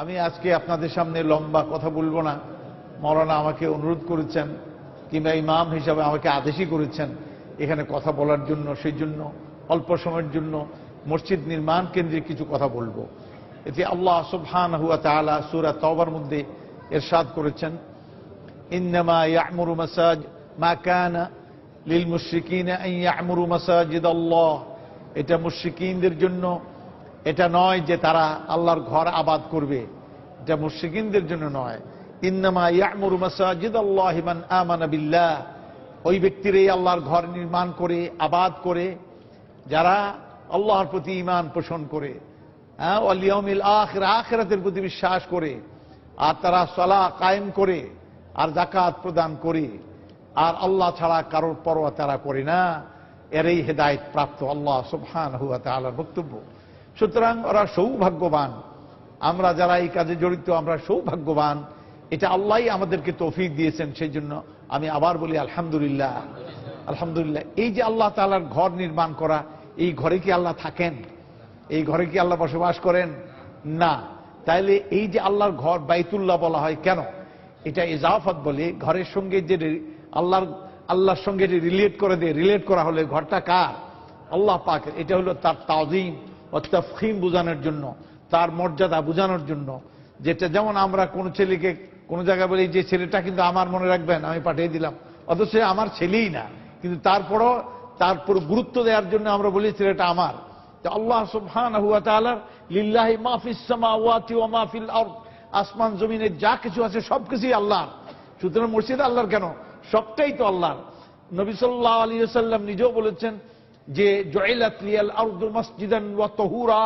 আমি আজকে আপনাদের সামনে লম্বা কথা বলবো না। মাওলানা আমাকে অনুরোধ করেছেন কিংবা ইমাম হিসাবে আমাকে আদেশই করেছেন এখানে কথা বলার জন্য, সেই জন্য অল্প সময়ের জন্য মসজিদ নির্মাণ কেন্দ্রিক কিছু কথা বলবো। এতে আল্লাহ সুবহানাহু ওয়া তাআলা সূরা তাওবার মধ্যে ইরশাদ করেছেন, ইন্নামা ইয়া'মুরু মা কানা লিল মুশরিকিনা আন ইয়া'মুরু মাসাজিদাল্লাহ। এটা মুশরিকিনদের জন্য এটা নয় যে তারা আল্লাহর ঘর আবাদ করবে, এটা মুশরিকিনদের জন্য নয়। ইন্নামা ইয়া'মুরু মাসাজিদাল্লাহি মান আমানা বিল্লাহ, ওই ব্যক্তিরাই আল্লাহর ঘর নির্মাণ করে আবাদ করে যারা আল্লাহর প্রতি ঈমান পোষণ করে, ওয়াল ইয়াউমিল আখির, আখিরাতের প্রতি বিশ্বাস করে, আর তারা সালাহ কায়েম করে, আর যাকাত প্রদান করে, আর আল্লাহ ছাড়া কারোর পরোয়া তারা করে না, এরই হেদায়েত প্রাপ্ত আল্লাহ সুবহানাহু ওয়া তাআলার বক্তব্য। সুতরাং ওরা সৌভাগ্যবান, আমরা যারা এই কাজে জড়িত আমরা সৌভাগ্যবান, এটা আল্লাহই আমাদেরকে তৌফিক দিয়েছেন। সেই জন্য আমি আবার বলি আলহামদুলিল্লাহ, আলহামদুলিল্লাহ। এই যে আল্লাহ তাআলার ঘর নির্মাণ করা, এই ঘরে কি আল্লাহ থাকেন? এই ঘরে কি আল্লাহ বসবাস করেন? না। তাইলে এই যে আল্লাহর ঘর বাইতুল্লাহ বলা হয় কেন? এটা ইজাফত বলে, ঘরের সঙ্গে যে আল্লাহর সঙ্গে যে রিলেট করে দেয়, রিলেট করা হলে ঘরটা কার? আল্লাহ পাকের। এটা হলো তার তাওযীম ও তাফখীম বোঝানোর জন্য, তার মর্যাদা বোঝানোর জন্য। যেটা যেমন আমরা কোন ছেলেকে কোন জায়গায় বলি যে ছেলেটা কিন্তু আমার, মনে রাখবেন আমি পাঠিয়ে দিলাম, অথচ আমার ছেলেই না, কিন্তু তারপরও তারপর গুরুত্ব দেওয়ার জন্য আমরা বলি ছেলেটা আমার। তো আল্লাহ সুবহানাহু ওয়া তাআলা লিল্লাহি মা ফিস সামাওয়াতি ওয়া মা ফিল আরদ, আসমান জমিনে যা কিছু আছে সবকিছুই আল্লাহর। সুতরাং মসজিদ আল্লাহর কেন? সবটাই তো আল্লাহর। নবী সাল্লাল্লাহু আলাইহি ওয়াসাল্লাম নিজেও বলেছেন যে জুইলাত লিয়াল আরদু মাসজিদান ওয়া তাহুরা,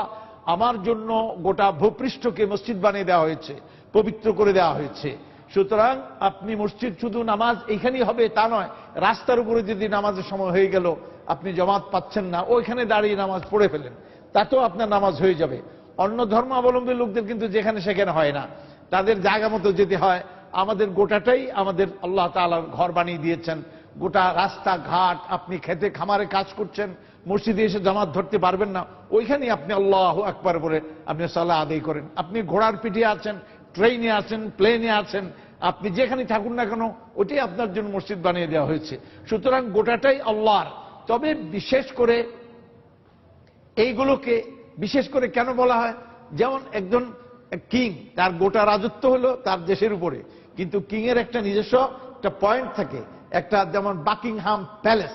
আমার জন্য গোটা ভূপৃষ্ঠকে মসজিদ বানিয়ে দেওয়া হয়েছে, পবিত্র করে দেওয়া হয়েছে। সুতরাং আপনি মসজিদ শুধু নামাজ এখানেই হবে তা নয়, রাস্তার উপরে যদি নামাজের সময় হয়ে গেল আপনি জামাত পাচ্ছেন না, ওইখানে দাঁড়িয়ে নামাজ পড়ে ফেলেন, তাতেও আপনার নামাজ হয়ে যাবে। অন্য ধর্মাবলম্বী লোকদের কিন্তু যেখানে সেখানে হয় না, তাদের জায়গা মতো যেতে হয়। আমাদের গোটাটাই আমাদের আল্লাহ তাআলার ঘর বানিয়ে দিয়েছেন। গোটা রাস্তা ঘাট, আপনি খেতে খামারে কাজ করছেন, মসজিদে এসে জামাত ধরতে পারবেন না, ওইখানেই আপনি আল্লাহু আকবার বলে আপনি সালাহ আদায় করেন। আপনি ঘোড়ার পিঠে আছেন, ট্রেনে আছেন, প্লেনে আছেন, আপনি যেখানে থাকুন না কেন ওটাই আপনার জন্য মসজিদ বানিয়ে দেওয়া হয়েছে। সুতরাং গোটাটাই আল্লাহর। তবে বিশেষ করে এইগুলোকে বিশেষ করে কেন বলা হয়? যেমন একজন কিং, তার গোটা রাজত্ব হলো তার দেশের উপরে, কিন্তু কিং এর একটা নিজস্ব একটা পয়েন্ট থাকে, একটা যেমন বাকিংহাম প্যালেস।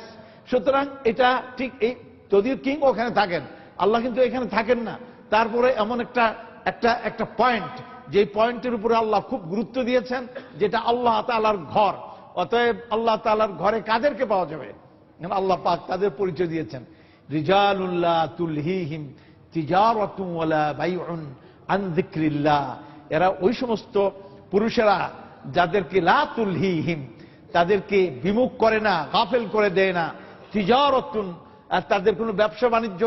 সুতরাং এটা ঠিক এই, যদিও কিং ওখানে থাকেন, আল্লাহ কিন্তু এখানে থাকেন না। তারপরে এমন একটা পয়েন্ট, যে পয়েন্টের উপরে আল্লাহ খুব গুরুত্ব দিয়েছেন, যেটা আল্লাহ তাআলার ঘর। অতএব আল্লাহ তাআলার ঘরে কাদেরকে পাওয়া যাবে? আল্লাহ পাক তাদের পরিচয় দিয়েছেন, রিজালুল্লাহ তুলহিহিম তিজারাতু ওয়ালা বাইউন আন যিকরিল্লাহ। এরা ওই সমস্ত পুরুষেরা যাদেরকে লা তুলহিহিম, তাদেরকে বিমুখ করে না, গাফেল করে দেয় না, তিজারাতুন, আর তাদের কোনো ব্যবসা বাণিজ্য,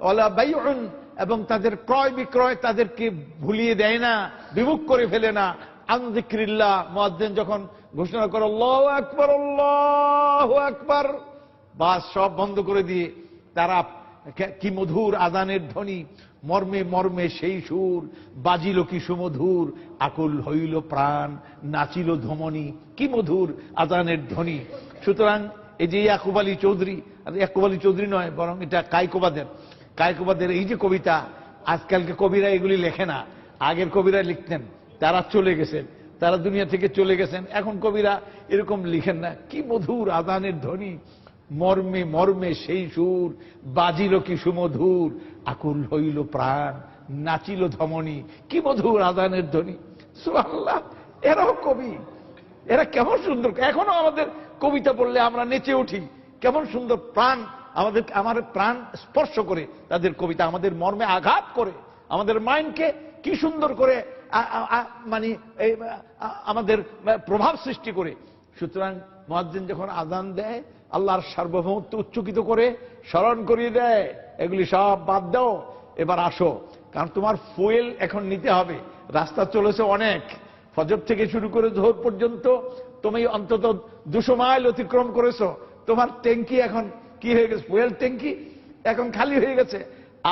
ওয়ালা বাইউন, এবং তাদের ক্রয় বিক্রয় তাদেরকে ভুলিয়ে দেয় না, বিমুখ করে ফেলে না। আন যিকরিল্লাহ, মুয়াজ্জিন যখন ঘোষণা করে আল্লাহু আকবার, আল্লাহু আকবার, বাস সব বন্ধ করে দিয়ে তারা কি মধুর আযানের ধ্বনি, মর্মে মর্মে সেই সুর, বাজিল কি সুমধুর, আকুল হইল প্রাণ, নাচিল ধমনী, কি মধুর আযানের ধ্বনি। সুতরাং এই যে ইয়াকুব আলী চৌধুরী, ইয়াকুব আলী চৌধুরী নয়, বরং এটা কায়কোবাদের এই যে কবিতা, আজকালকে কবিরা এগুলি লেখে না, আগের কবিরা লিখতেন, তারা চলে গেছেন, তারা দুনিয়া থেকে চলে গেছেন, এখন কবিরা এরকম লিখেন না। কি মধুর আযানের ধ্বনি, মর্মে মর্মে সেই সুর, বাজিল কি সুমধুর, আকুল হইল প্রাণ, নাচিল ধমনী, কি মধুর আযানের ধ্বনি। সুবহানাল্লাহ, এরাও কবি, এরা কেমন সুন্দর। এখনো আমাদের কবিতা পড়লে আমরা নেচে উঠি, কেমন সুন্দর, প্রাণ আমাদের প্রাণ স্পর্শ করে তাদের কবিতা, আমাদের মর্মে আঘাত করে, আমাদের মাইন্ডকে কি সুন্দর করে মানে আমাদের প্রভাব সৃষ্টি করে। সুতরাং মুয়াজ্জিন যখন আযান দেয়, আল্লাহর সার্বভৌমত্ব উচ্চকিত করে স্মরণ করিয়ে দেয়, এগুলি সব বাদ দাও, এবার আসো, কারণ তোমার ফুয়েল এখন নিতে হবে। রাস্তা চলেছে অনেক, ফজর থেকে শুরু করে জোহর পর্যন্ত তুমি অন্তত 200 মাইল অতিক্রম করেছো, তোমার ট্যাঙ্কি এখন কি হয়ে গেছে? ফুয়েল ট্যাঙ্কি এখন খালি হয়ে গেছে,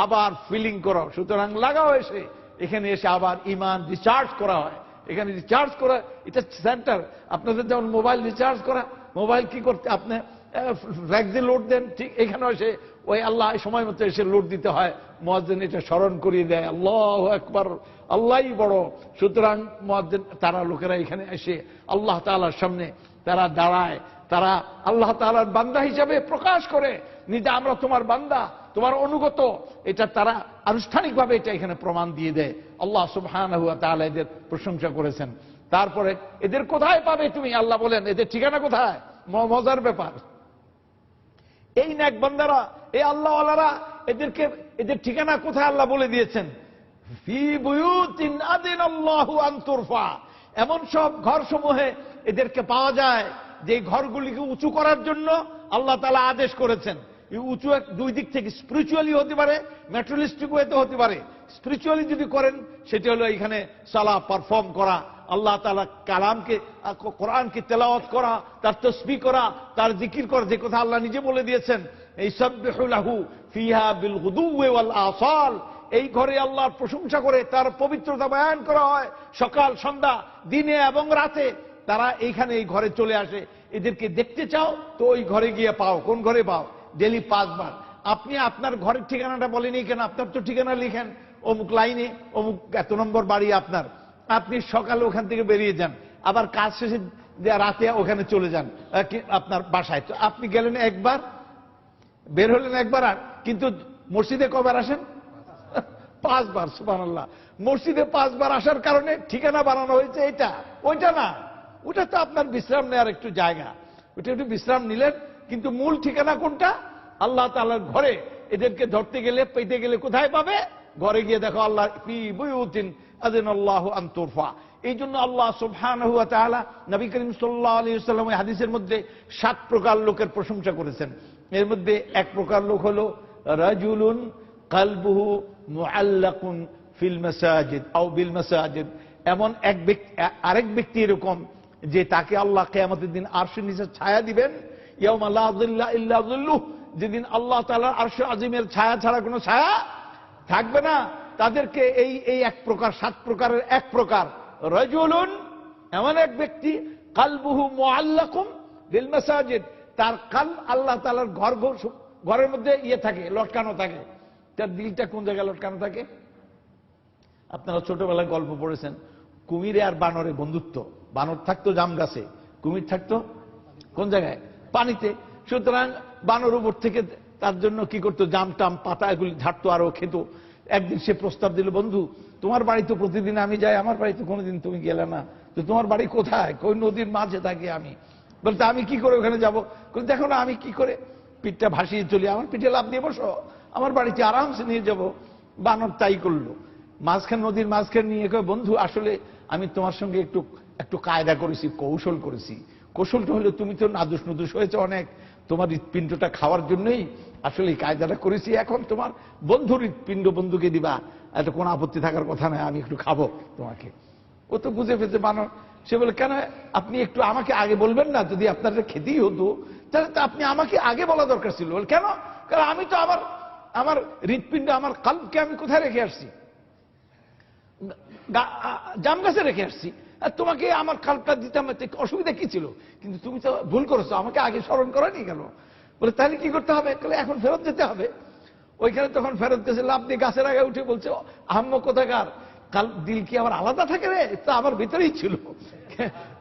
আবার ফিলিং করো। সুতরাং লাগাও এসে এখানে এসে আবার ইমান রিচার্জ করা হয়। এখানে রিচার্জ করা, এটা সেন্টার। আপনাদের যেমন মোবাইল রিচার্জ করা, মোবাইল কি করতে আপনি ফ্ল্যাক্সে লোড দেন, ঠিক এখানেও এসে ওই আল্লাহ সময় মতো এসে লোড দিতে হয়। মুয়াজ্জিন এটা স্মরণ করিয়ে দেয়, আল্লাহু আকবার, আল্লাহই বড়। সুতরাং মুয়াজ্জিন তারা লোকেরা এখানে এসে আল্লাহ তাআলার সামনে তারা দাঁড়ায়, তারা আল্লাহ তাআলার বান্দা হিসাবে প্রকাশ করে নিজে, আমরা তোমার বান্দা, তোমার অনুগত। এটা তারা আনুষ্ঠানিকভাবে এটা এখানে প্রমাণ দিয়ে দেয়। আল্লাহ সুবহানাহু ওয়া তাআলা এদের প্রশংসা করেছেন। তারপরে এদের কোথায় পাবে তুমি, আল্লাহ বলেন এদের ঠিকানা কোথায়? মজার ব্যাপার, এই নেক বান্দারা, এই আল্লাহওয়ালারা, এদের ঠিকানা কোথায় আল্লাহ বলে দিয়েছেন। ফি বুয়ুতিন আযিনাল্লাহু আন তুরফা, এমন সব ঘরসমূহে এদেরকে পাওয়া যায় যে ঘরগুলিকে উঁচু করার জন্য আল্লাহ তাআলা আদেশ করেছেন। এই উঁচু দুই দিক থেকে, স্পিরিচুয়ালি হতে পারে, ম্যাটেরিয়ালিস্টিক ওয়েতে হতে পারে। স্পিরিচুয়ালি যদি করেন সেটা হলো এখানে সালাহ পারফর্ম করা, আল্লাহ তাআলা কালামকে, কোরআনকে তেলাওয়াত করা, তার তাসবিহ করা, তার জিকির করা, যে কথা আল্লাহ নিজে বলে দিয়েছেন, এই সাব্বিহু লাহু ফিহা বিল গুদুওয়ি ওয়াল আসাল, এই ঘরে আল্লাহর প্রশংসা করে তার পবিত্রতা বয়ান করা হয় সকাল সন্ধ্যা, দিনে এবং রাতে। তারা এইখানে এই ঘরে চলে আসে। এদেরকে দেখতে চাও তো ওই ঘরে গিয়ে পাও। কোন ঘরে পাও? ডেলি 5 বার। আপনি আপনার ঘরের ঠিকানাটা বলেনি কেন? আপনার তো ঠিকানা লিখেন অমুক লাইনে, অমুক এত নম্বর বাড়ি আপনার। আপনি সকালে ওখান থেকে বেরিয়ে যান, আবার কাজ শেষে রাতে ওখানে চলে যান আপনার বাসায়। তো আপনি গেলেন একবার, বের হলেন একবার, আর কিন্তু মসজিদে কবার আসেন? 5 বার। সুবহানাল্লাহ। মসজিদে 5 বার আসার কারণে ঠিকানা বানানো হয়েছে এটা, ওইটা না। ওটা তো আপনার বিশ্রাম নেওয়ার একটু জায়গা, ওটা একটু বিশ্রাম নিলেন। কিন্তু মূল ঠিকানা কোনটা? আল্লাহ তাআলার ঘরে। এদেরকে ধরতে গেলে, পেতে গেলে কোথায় পাবে? ঘরে গিয়ে দেখো আল্লাহ ফি বুয়ুতিন আযিনাল্লাহু আন তুরফা। এই জন্য আল্লাহ সুবহানাহু ওয়া তাআলা নবী করিম সাল্লাল্লাহু আলাইহি ওয়াসাল্লামের হাদিসের মধ্যে 7 প্রকার লোকের প্রশংসা করেছেন। এর মধ্যে এক প্রকার লোক হলো রাজুলুন কালবুহু মুআল্লাকুন ফিল মাসাজিদ আও বিল মাসাজিদ। এমন এক ব্যক্তি, আরেক ব্যক্তি এরকম যে তাকে আল্লাহ কিয়ামতের দিন আরশের নিচে ছায়া দিবেন, ইয়াউমা লা যিল্লা ইল্লা যিল্লুহ, যেদিন আল্লাহ তাআলার আরশে আজিমের ছায়া ছাড়া কোনো ছায়া থাকবে না। তাদেরকে এই এক প্রকার, 7 প্রকারের এক প্রকার, রাজুলুন, এমন এক ব্যক্তি, কালবুহু মুআল্লাকুন বিল মাসাজিদ, তার কাল আল্লাহ তাআলার ঘরের মধ্যে থাকে, লটকানো থাকে। তার দিলটা কোন জায়গায় লটকানো থাকে? আপনারা ছোটবেলায় গল্প পড়েছেন, কুমিরে আর বানরে বন্ধুত্ব। বানর থাকতো জাম গাছে, কুমির থাকতো কোন জায়গায়? পানিতে। সুতরাং বানর উপর থেকে তার জন্য কি করতো, জাম টাম পাতা এগুলি ঝাড়তো আর ও খেত। একদিন সে প্রস্তাব দিল, বন্ধু তোমার বাড়ি তো প্রতিদিন আমি যাই, আমার বাড়িতে কোনোদিন তুমি গেলে না, তো তোমার বাড়ি কোথায়? কোন নদীর মাঝে থাকি আমি। বলতে আমি কি করে ওখানে যাবো? দেখো না আমি কি করে পিঠটা ভাসিয়ে চলি, আমার পিঠে লাফ দিয়ে বসো, আমার বাড়িতে আরামসে নিয়ে যাব। বানর তাই করলো, মাঝখান নদীর মাঝখানে নিয়ে কয়, বন্ধু আসলে আমি তোমার সঙ্গে একটু কায়দা করেছি, কৌশল করেছি। কৌশলটা হলো তুমি তো নাদুস নুদুস হয়েছে অনেক, তোমার হৃৎপিণ্ডটা খাওয়ার জন্যই আসলে এই কায়দাটা করেছি। এখন তোমার বন্ধুর হৃৎপিণ্ড বন্ধুকে দিবা, এটা কোনো আপত্তি থাকার কথা নয়, আমি একটু খাবো তোমাকে। ও তো বুঝে ফেলছে বানর। সে বলে, কেন আপনি একটু আমাকে আগে বলবেন না? যদি আপনার খেতেই হতো তাহলে তো আপনি আমাকে আগে বলা দরকার ছিল। কেন? কারণ আমি তো আমার হৃৎপিণ্ড, আমার কালকে আমি কোথায় রেখে আসছি? জাম গাছে রেখে আসছি। আর তোমাকে আমার কালটা দিতাম, অসুবিধা কি ছিল? কিন্তু তুমি তো ভুল করেছো, আমাকে আগে স্মরণ করানি কেন? বলে তাহলে কি করতে হবে? এখন ফেরত যেতে হবে। ওইখানে তখন ফেরত গেছে, লাভ দিয়ে গাছের আগে উঠে বলছে, আহম্মক কোথাকার, কাল দিল কি আমার আলাদা থাকে রে? তা আমার ভিতরেই ছিল।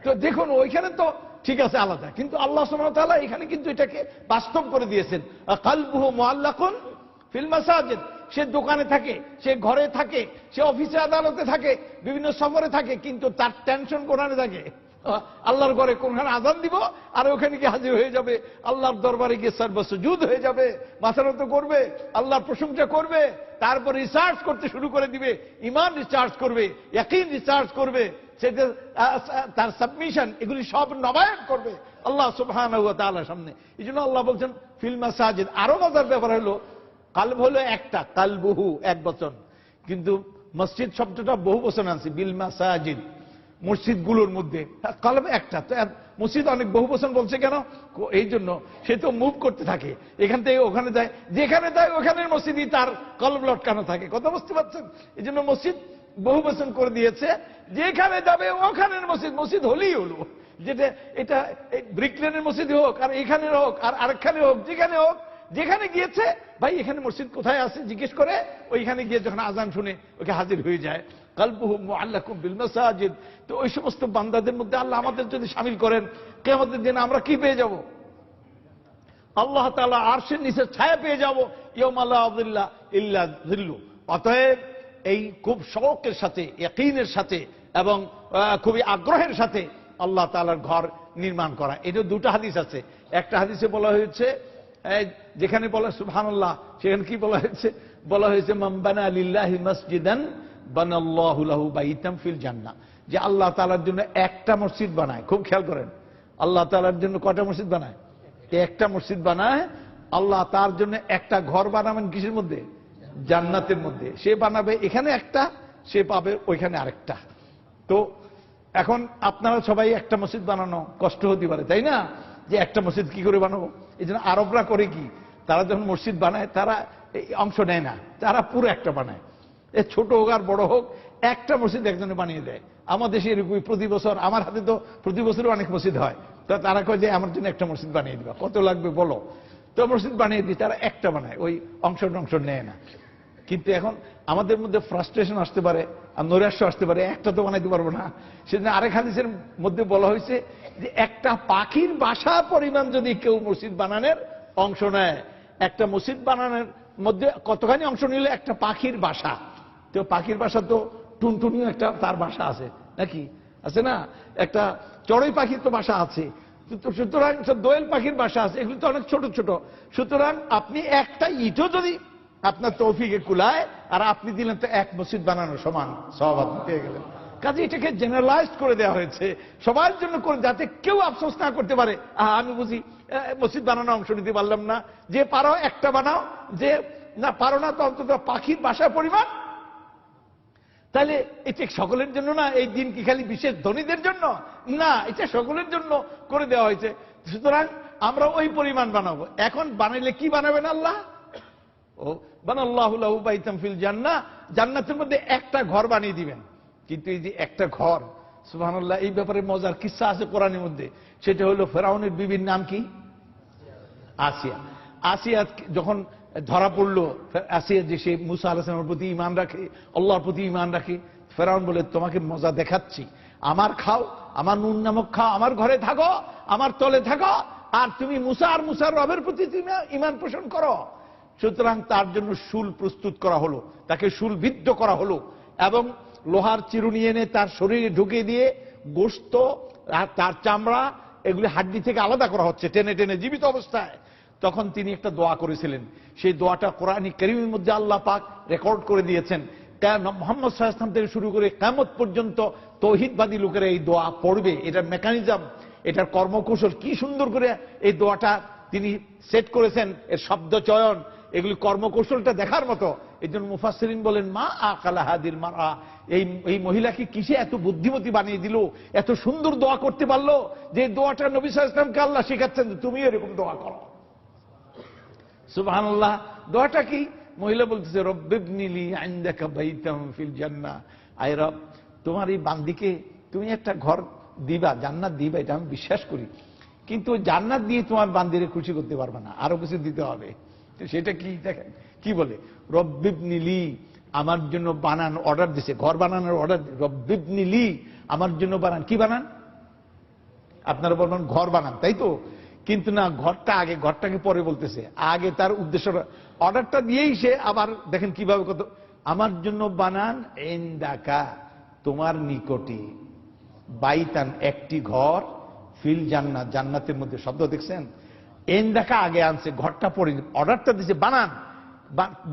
তো দেখুন ওইখানে তো ঠিক আছে আলাদা, কিন্তু আল্লাহ সুবহানাহু ওয়া তাআলা এখানে কিন্তু এটাকে বাস্তব করে দিয়েছেন। কালবুহু মুআল্লাকুন ফিল মাসাজিদ। সে দোকানে থাকে, সে ঘরে থাকে, সে অফিসে আদালতে থাকে, বিভিন্ন সফরে থাকে, কিন্তু তার টেনশন কোরআনে থাকে। আল্লাহর ঘরে কোনখানে আযান দিব আর ওখানে গিয়ে হাজির হয়ে যাবে, আল্লাহর দরবারে গিয়ে সর্বসুজুদ হয়ে যাবে, মাথা নত করবে, আল্লাহর প্রশংসা করবে, তারপর রিসার্চ করতে শুরু করে দিবে, ঈমান রিসার্চ করবে, ইয়াকিন রিসার্চ করবে, সেটা তার সাবমিশন, এগুলি সব নবায়ন করবে আল্লাহ সুবহানাহু ওয়া তাআলার সামনে। এই জন্য আল্লাহ বলছেন ফিল মাসাজিদ। আরো মজার ব্যাপার হলো, কালব হলো একটা, কালবুহু এক বচন, কিন্তু মসজিদ শব্দটা বহু বচন আছে, বিল মাসাজিদ, মসজিদ গুলোর মধ্যে। কালব একটা, তো মসজিদ অনেক বহু বচন বলছে কেন? এই জন্য সে তো মুভ করতে থাকে, এখান থেকে ওখানে যায়, যেখানে যায় ওখানে মসজিদই তার কলব লটকানো থাকে। কথা বুঝতে পারছেন? এই জন্য মসজিদ বহু বচন করে দিয়েছে, যেখানে যাবে ওখানের মসজিদ, মসজিদ হলেই হলো। যেটা এটা ব্রিকলেনের মসজিদ হোক, আর এখানে হোক, আর আরেকখানে হোক, যেখানে হোক, যেখানে গিয়েছে ভাই এখানে মসজিদ কোথায় আছে জিজ্ঞেস করে ওইখানে গিয়ে যখন আজান শুনে ওকে হাজির হয়ে যায়। কালবুহু মুআল্লাকুম বিল মাসাজিদ। তো ওই সমস্ত বান্দাদের মধ্যে আল্লাহ আমাদের যদি শামিল করেন, কিয়ামতের দিনে আমরা কি পেয়ে যাব? আল্লাহ তাআলা আরশের নিচে ছায়া পেয়ে যাব, ইয়াউমা লা যিল্লা ইল্লা যিল্লু। অতএব এই খুব শৌকের সাথে, ইয়াকিনের সাথে এবং খুবই আগ্রহের সাথে আল্লাহ তাআলার ঘর নির্মাণ করা। এটা দুটো হাদিস আছে। একটা হাদিসে বলা হয়েছে, যেখানে বলা সুবহানাল্লাহ, সেখানে কি বলা হয়েছে? বলা হয়েছে মান বানা লিল্লাহি মসজিদান বানাল্লাহু লাহু বাইতাম ফিল জান্নাহ। যে আল্লাহ তাআলার জন্য একটা মসজিদ বানায়, খুব খেয়াল করেন, আল্লাহ তাআলার জন্য কয়টা মসজিদ বানায়? একটা মসজিদ বানায়। আল্লাহ তার জন্য একটা ঘর বানাবেন কিসের মধ্যে? জান্নাতের মধ্যে। সে বানাবে এখানে একটা, সে পাবে ওইখানে আরেকটা। তো এখন আপনারা সবাই একটা মসজিদ বানানো কষ্ট হতে পারে, তাই না? যে একটা মসজিদ কি করে বানাবো? এই জন্য আরবরা করে কি, তারা যখন মসজিদ বানায় তারা অংশ নেয় না, তারা পুরো একটা বানায়। এ ছোট হোক আর বড় হোক, একটা মসজিদ একজনে বানিয়ে দেয়। আমার দেশে এরকম প্রতি বছর, আমার হাতে তো প্রতি বছরও অনেক মসজিদ হয়, তো তারা কয় যে আমার জন্য একটা মসজিদ বানিয়ে দিবা, কত লাগবে বলো। তো মসজিদ বানিয়ে দিই, তারা একটা বানায়, ওই অংশ নেয় না। কিন্তু এখন আমাদের মধ্যে ফ্রাস্ট্রেশন আসতে পারে আর নৈরাশ্য আসতে পারে, একটা তো বানাইতে পারবো না। সেজন্য আরেক হাদিসের মধ্যে বলা হয়েছে যে একটা পাখির বাসা পরিমাণ যদি কেউ মসজিদ বানানোর অংশ নেয়, একটা মসজিদ বানানোর মধ্যে কতখানি অংশ নিলে একটা পাখির বাসা। তো পাখির বাসা তো টুনটুনিও একটা তার বাসা আছে নাকি, আছে না? একটা চড়ুই পাখির তো বাসা আছে, সুতরাং দোয়েল পাখির বাসা আছে, এগুলো তো অনেক ছোট ছোট। সুতরাং আপনি একটা ইটও যদি আপনার তৌফিকে কুলায় আর আপনি দিলেন, তো এক মসজিদ বানানোর সমান সওয়াব আপনি পেয়ে গেলেন। কাজে এটাকে জেনারেলাইজ করে দেওয়া হয়েছে সবার জন্য, করে যাতে কেউ আফসোস না করতে পারে, আমি বুঝি মসজিদ বানানো অংশ নিতে পারলাম না। যে পারো একটা বানাও, যে না পারো না তো অন্তত পাখির বাসার পরিমাণ। তাহলে এটা সকলের জন্য না, এই দিন কি খালি বিশেষ ধনীদের জন্য না, এটা সকলের জন্য করে দেওয়া হয়েছে। সুতরাং আমরা ওই পরিমাণ বানাবো। এখন বানাইলে কি বানাবেন আল্লাহ? ও বানাল্লাহু লাহু বাইতাম ফিল জান্নাহ, জান্নাতের মধ্যে একটা ঘর বানিয়ে দিবেন। কিন্তু এই যে একটা ঘর, সুবহানাল্লাহ, এই ব্যাপারে মজার কিসসা আছে কোরআনের মধ্যে। সেটা হলো ফেরাউনের বিবির নাম কি? আসিয়া। আসিয়া যখন ধরা পড়লো, আসিয়া যে সে মুসা আলাইহিস সালামের প্রতি ঈমান রাখে, আল্লাহর প্রতি ঈমান রাখে, ফেরাউন বলে তোমাকে মজা দেখাচ্ছি, আমার খাও, আমার নুন নামক খাও, আমার ঘরে থাকো, আমার তলে থাকো, আর তুমি মুসা আর মুসার রবের প্রতি তুমি ঈমান পোষণ করো। সুতরাং তার জন্য শুল প্রস্তুত করা হলো, তাকে শুলবিদ্ধ করা হলো এবং লোহার চিরুনি এনে তার শরীরে ঢুকিয়ে দিয়ে গোশত আর তার চামড়া এগুলি হাড্ডি থেকে আলাদা করা হচ্ছে টেনে টেনে জীবিত অবস্থায়। তখন তিনি একটা দোয়া করেছিলেন, সেই দোয়াটা কোরআনী কারীমের মধ্যে আল্লাহ পাক রেকর্ড করে দিয়েছেন। মুহাম্মদ সাল্লাল্লাহু আলাইহি ওয়াসাল্লাম থেকে শুরু করে কিয়ামত পর্যন্ত তৌহিদবাদী লোকেরা এই দোয়া পড়বে। এটার মেকানিজম, এটার কর্মকৌশল কি সুন্দর করে এই দোয়াটা তিনি সেট করেছেন, এর শব্দ চয়ন, এগুলি কর্মকৌশলটা দেখার মতো। এই জন্য মুফাসসিরিন বলেন, মা আকালা হাদিল মারআ, এই মহিলাকে কিসে এত বুদ্ধিমতী বানিয়ে দিল, এত সুন্দর দোয়া করতে পারলো, যে দোয়াটা নবী সাল্লাল্লাহু আলাইহি ওয়াসাল্লামকে আল্লাহ শেখাচ্ছেন, তুমি এরকম দোয়া করো। সুবহানাল্লাহ। দোয়াটা কি? মহিলা বলতেছে, রব্বিবনি লি ইনদাকা বাইতাম ফিল জান্নাহ, আয় রব, তোমার এই বান্দিকে তুমি একটা ঘর দিবা, জান্নাত দিবা, এটা আমি বিশ্বাস করি, কিন্তু জান্নাত দিয়ে তোমার বান্দিরে খুশি করতে পারবে না, আরো কিছু দিতে হবে। সেটা কি? দেখেন কি বলে, রব্বিবনি লি, আমার জন্য বানান, অর্ডার দিছে, ঘর বানানোর অর্ডার, রব্বিবনি লি, আমার জন্য বানান। কি বানান? আপনারা বলবেন ঘর বানান, তাই তো? কিন্তু না, ঘরটা আগে, ঘরটাকে পরে বলতেছে, আগে তার উদ্দেশ্য, অর্ডারটা দিয়েই সে আবার দেখেন কিভাবে কত, আমার জন্য বানান ইনদাকা, তোমার নিকটে, বাইতান, একটি ঘর, ফিল জান্নাত, জান্নাতের মধ্যে। শব্দ দেখছেন, ইনদাকা আগে আনছে, ঘরটা পরে, অর্ডারটা দিছে বানান।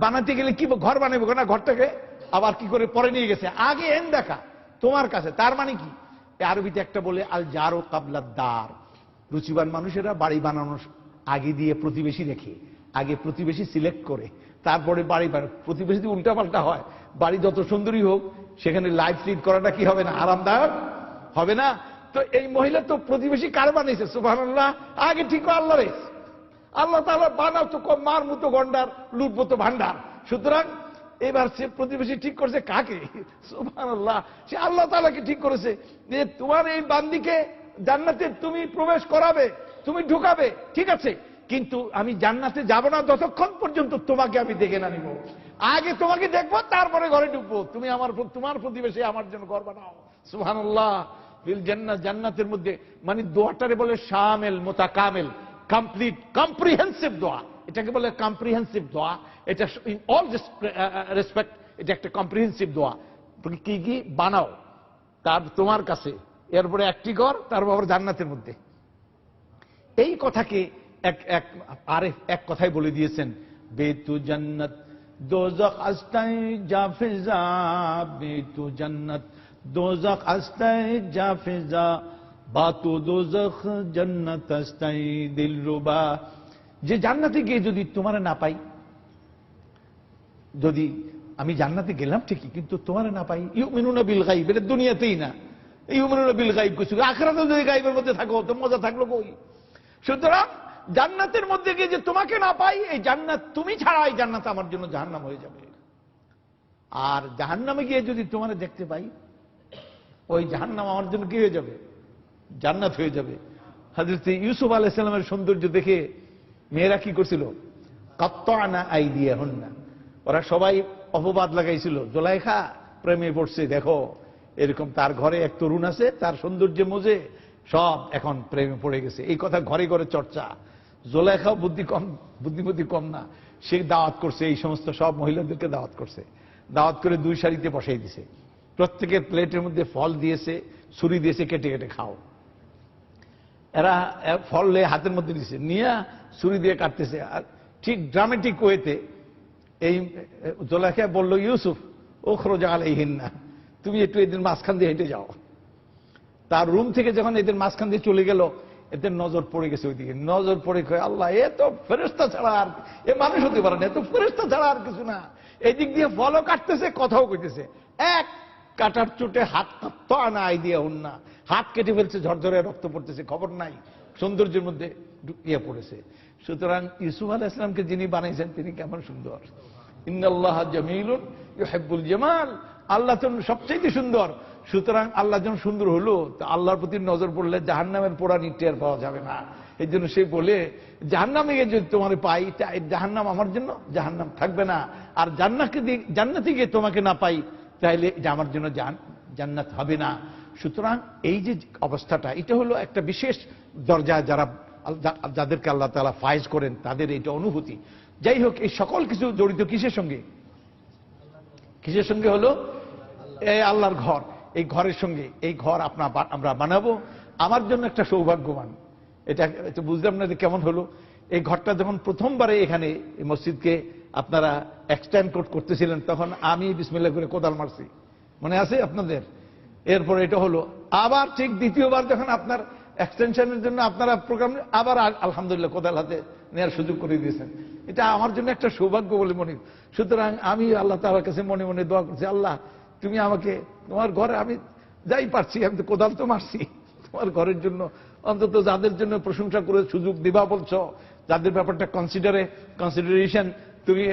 বানাতে গেলে কি ঘর বানাবো না, ঘরটাকে আবার কি করে পরে নিয়ে গেছে, আগে ইনদাকা, তোমার কাছে। তার মানে কি? আরবিতে একটা বলে আল জারু কাবলাদ দার, রুচিবান মানুষেরা বাড়ি বানানোর আগে দিয়ে প্রতিবেশী রেখে, আগে প্রতিবেশী সিলেক্ট করে তারপরে বাড়ি বানায়। প্রতিবেশী যদি উল্টাপাল্টা হয়, বাড়ি যত সুন্দরী হোক, সেখানে লাইফ লিড করাটা কি হবে না, আরামদায়ক হবে না। তো এই মহিলা তো প্রতিবেশী কার বানিয়েছে? সুবহানাল্লাহ, আগে ঠিক আল্লাহ রে, আল্লাহ তাআলা বানাও তো মার মতো গন্ডার, লুটবো তো ভান্ডার। সুতরাং এবার সে প্রতিবেশী ঠিক করছে কাকে? সুবহানাল্লাহ, সে আল্লাহ তাআলাকে ঠিক করেছে যে তোমার এই বান্দিকে জান্নাতে তুমি প্রবেশ করাবে, তুমি ঢুকাবে, ঠিক আছে, কিন্তু আমি জান্নাতে যাব না যতক্ষণ পর্যন্ত তোমাকে আমি দেখে না নিব। আগে তোমাকে দেখবো, তারপরে ঘরে ঢুকবো। তুমি তোমার প্রতিবেশী আমার জন্য ঘর বানাও। সুবহানাল্লাহ। ফিল জান্নাত, জান্নাতের মধ্যে, মানে দোয়াটারে বলে শামিল, মুতাকামিল, কমপ্লিট, কম্প্রিহেন্সিভ দোয়া। এটাকে বলে কম্প্রিহেন্সিভ দোয়া। এটা ইন অল রেসপেক্ট এটা একটা কম্প্রিহেন্সিভ দোয়া। তুমি কি কি বানাও তার তোমার কাছে, এরপরে একটি ঘর, তারপর জান্নাতের মধ্যে। এই কথাকে এক কথায় বলে দিয়েছেন, বেতু জান্নাত দোজখ আস্তাই জাফিজা, বেতু জান্নাত দোজখ আস্তাই জাফিজা, বাতু দোজখ জান্নাত আস্তাই দিলরুবা। যে জান্নাতে গিয়ে যদি তোমারে না পাই, যদি আমি জান্নাতে গেলাম ঠিকই কিন্তু তোমারে না পাই, ইউমিনুনা বিল গায়ব, এটা দুনিয়াতেই না, ইউমিনুনা বিল গায়ব কিছু, আখিরাতে যদি গায়বের মধ্যে থাকো তো মজা থাকলো কই? সুতরাং জান্নাতের মধ্যে গিয়ে যে তোমাকে না পাই, এই জান্নাত তুমি ছাড়া এই জান্নাত আমার জন্য জাহান্নাম হয়ে যাবে। আর জাহান্নামে গিয়ে যদি তোমারে দেখতে পাই, ওই জাহান্নাম আমার জন্য কি হয়ে যাবে? জান্নাত হয়ে যাবে। হযরত ইউসুফ আলাইহিস সালামের সৌন্দর্য দেখে মেয়েরা কি করছিল? কাত্তানা আইদিয়াহুন্না, ওরা সবাই অপবাদ লাগাইছিল, জুলাইখা প্রেমে পড়ছে, দেখো এরকম তার ঘরে এক তরুণ আছে, তার সৌন্দর্যে মজে সব এখন প্রেমে পড়ে গেছে। এই কথা ঘরে ঘরে চর্চা। জুলাইখাও বুদ্ধিমতী কম না, সে দাওয়াত করছে, এই সমস্ত সব মহিলাদেরকে দাওয়াত করছে, দাওয়াত করে দুই সারিতে বসাই দিছে, প্রত্যেকের প্লেটের মধ্যে ফল দিয়েছে, ছুরি দিয়েছে, কেটে কেটে খাও। এরা ফল হাতের মধ্যে দিছে, নিয়ে ছুরি দিয়ে কাটতেছে। আর ঠিক ড্রামেটিক ওয়েতে এই জুলাইখা বলল, ইউসুফ উখরুজ আলাইহিন্না, তুমি একটু এদের মাঝখান দিয়ে হেঁটে যাও। তার রুম থেকে যখন এদের মাঝখান দিয়ে চলে গেল, এদের নজর পড়ে গেছে ওইদিকে। নজর পড়ে কয়, আল্লাহ, এ তো ফেরেশতা ছাড়া আর এ মানুষ হতে পারে না, এ তো ফেরেশতা ছাড়া আর কিছু না। এদিক দিয়ে ফলও কাটতেছে, কথাও কইতেছে। এক কাটার চোটে হাত কাটতো না, আইডিয়া হন না, হাত কেটে ফেলছে, ঝরঝরে রক্ত পড়তেছে, খবর নাই, সৌন্দর্যের মধ্যে ঢুকিয়ে পড়েছে। সুতরাং ইউসুফ আলাইহিস সালামকে যিনি বানাইছেন তিনি কেমন সুন্দর। ইন্নাল্লাহা জামিলুন ইউহিব্বুল জামাল, আল্লাহ তো সবচেয়ে সুন্দর। সুতরাং আল্লাহ যখন সুন্দর হলো, তা আল্লাহর প্রতি নজর পড়লে জাহান্নামের পোড়া টের পাওয়া যাবে না। এই জন্য সে বলে, জাহান্নামে গিয়ে যদি তোমার পাই, জাহান্নাম আমার জন্য জাহান্নাম থাকবে না, আর জান্নাতে গিয়ে তোমাকে না পাই, তাইলে এটা আমার জন্য জান্নাত হবে না। সুতরাং এই যে অবস্থাটা, এটা হলো একটা বিশেষ দরজা, যাদেরকে আল্লাহ তাআলা ফায়েজ করেন তাদের এটা অনুভূতি। যাই হোক, এই সকল কিছু জড়িত কিসের সঙ্গে? কিসের সঙ্গে হলো? এই আল্লাহর ঘর, এই ঘরের সঙ্গে। এই ঘর আমরা বানাবো। আমার জন্য একটা সৌভাগ্যবান, এটা বুঝলাম না যে কেমন হলো। এই ঘরটা যখন প্রথমবারে এখানে এই মসজিদকে আপনারা এক্সটেন্ড করতেছিলেন, তখন আমি বিসমিল্লাহ করে কোদাল মারছি, মনে আছে আপনাদের? এরপর এটা হলো আবার ঠিক দ্বিতীয়বার যখন আপনার এক্সটেনশনের জন্য আপনারা প্রোগ্রাম, আবার আলহামদুলিল্লাহ কোদাল হাতে নেওয়ার সুযোগ করে দিয়েছেন। এটা আমার জন্য একটা সৌভাগ্য বলে মনে। সুতরাং আমি আল্লাহ তাআলার কাছে মনে মনে দোয়া করছি, আল্লাহ তুমি আমাকে তোমার ঘরে, আমি যাই পারছি, আমি তো কোদাল তো মারছি, তোমার ঘরের জন্য অন্তত যাদের জন্য প্রশংসা করে সুযোগ দিবা বলছো, যাদের ব্যাপারটা কনসিডারেশন তুমি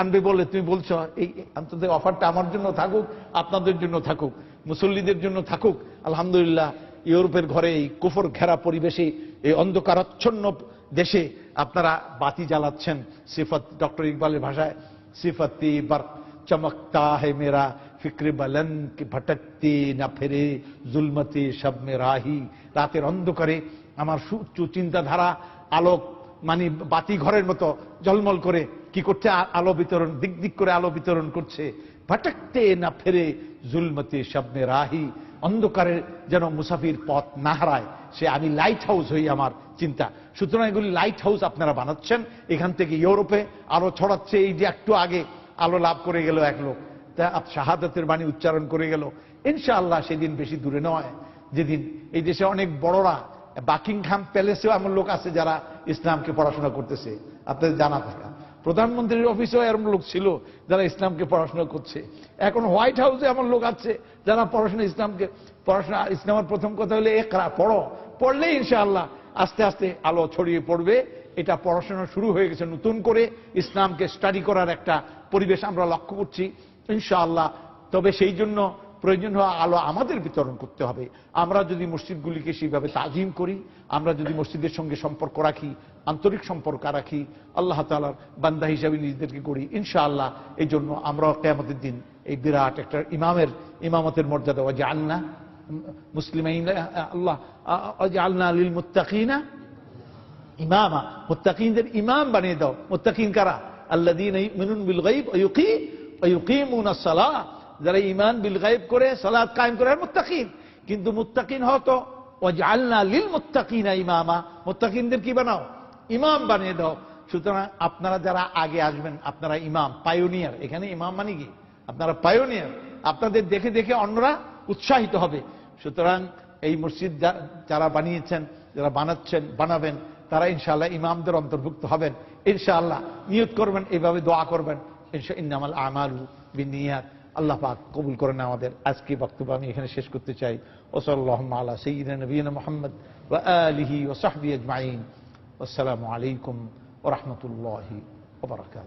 আনবে বলে তুমি বলছো, এই অন্তত অফারটা আমার জন্য থাকুক, আপনাদের জন্য থাকুক, মুসল্লিদের জন্য থাকুক। আলহামদুলিল্লাহ, ইউরোপের ঘরে এই কুফর ঘেরা পরিবেশে, এই অন্ধকারাচ্ছন্ন দেশে আপনারা বাতি জ্বালাচ্ছেন। সিফত, ডক্টর ইকবালের ভাষায়, সিফতি বরক চমকতা হে মেরা, ফিক্রে বলন কি ভটকতি না ফেরে, জুলমতি শব মে রাহি। রাতের অন্ধকারে আমার সুচ্চ চিন্তাধারা আলোক, মানে বাতি ঘরের মতো ঝলমল করে কি করছে, আলো বিতরণ, দিক দিক করে আলো বিতরণ করছে। ভটকতে না ফেরে, জুলমতি শব মে রাহি, অন্ধকারের যেন মুসাফির পথ না হারায়, সে আমি লাইট হাউস হই, আমার চিন্তা। সুতরাং এগুলি লাইট হাউস আপনারা বানাচ্ছেন। এখান থেকে ইউরোপে আলো ছড়াচ্ছে। এই যে একটু আগে আলো লাভ করে গেল এক লোক, তা শাহাদাতের বাণী উচ্চারণ করে গেল। ইনশাআল্লাহ সেদিন বেশি দূরে নয়, যেদিন এই দেশে অনেক বড়রা, বাকিংহাম প্যালেসেও এমন লোক আছে যারা ইসলামকে পড়াশোনা করতেছে, আপনাদের জানা থাকা। প্রধানমন্ত্রীর অফিসেও এমন লোক ছিল যারা ইসলামকে পড়াশোনা করছে। এখন হোয়াইট হাউসে এমন লোক আছে যারা ইসলামের প্রথম কথা হলে একরা, পড়ো, পড়লেই ইনশাআল্লাহ আস্তে আস্তে আলো ছড়িয়ে পড়বে। এটা পড়াশোনা শুরু হয়ে গেছে নতুন করে, ইসলামকে স্টাডি করার একটা পরিবেশ আমরা লক্ষ্য করছি ইনশাআল্লাহ। তবে সেই জন্য প্রয়োজন হওয়া আলো আমাদের বিতরণ করতে হবে। আমরা যদি মসজিদগুলিকে সেইভাবে তাজিম করি, আমরা যদি মসজিদের সঙ্গে সম্পর্ক রাখি, আন্তরিক সম্পর্ক রাখি, আল্লাহ তাআলার বান্দা হিসাবে নিজেদেরকে করি, ইনশাআল্লাহ এই জন্য আমরা কিয়ামতের দিন এই বিরাট একটা ইমামতের মর্যাদা ওয়াজআলনা মুসলিমাইন আল্লাহ ওয়াজআলনা লিল মুত্তাকিনা ইমামা, মুত্তাকিনদের ইমাম বানিয়ে দাও। মুত্তাকিন কারা? আল্লাযীনা ইউমিনুনা বিল গায়ব ওয়া ইউকিমুনাস সালাহ, যারা ঈমান বিল গায়ব করে সালাত কায়েম করে মুত্তাকিন। কিন্তু মুত্তাকিন হও তো ওয়াজআলনা লিল মুত্তাকিনা ইমামা, মুত্তাকিনদের কি বানাও? ইমাম বানিয়ে দাও। সুতরাং আপনারা যারা আগে আসবেন আপনারা ইমাম, পায়োনিয়ার। এখানে ইমাম মানে কি? আপনারা পায়োনিয়ার। আপনাদের দেখে দেখে অন্যরা উৎসাহিত হবে। সুতরাং এই মসজিদ যারা বানিয়েছেন, যারা বানাবেন, তারা ইনশাআল্লাহ ইমামদের অন্তর্ভুক্ত হবেন ইনশাআল্লাহ। নিয়ত করবেন, এইভাবে দোয়া করবেন ইন্নামাল আমালু বিন্নিয়াত। আল্লাহ পাক কবুল করেন আমাদের। আজকে বক্তব্য আমি এখানে শেষ করতে চাই। ওয়াসাল্লাল্লাহু আলা সাইয়্যিদিনা নবিয়িনা মুহাম্মদ ওয়া আলিহি ওয়া সাহবিহি আজমাইন। আসসালামু আলাইকুম ওয়া রাহমাতুল্লাহি ওয়া বারাকাতুহু।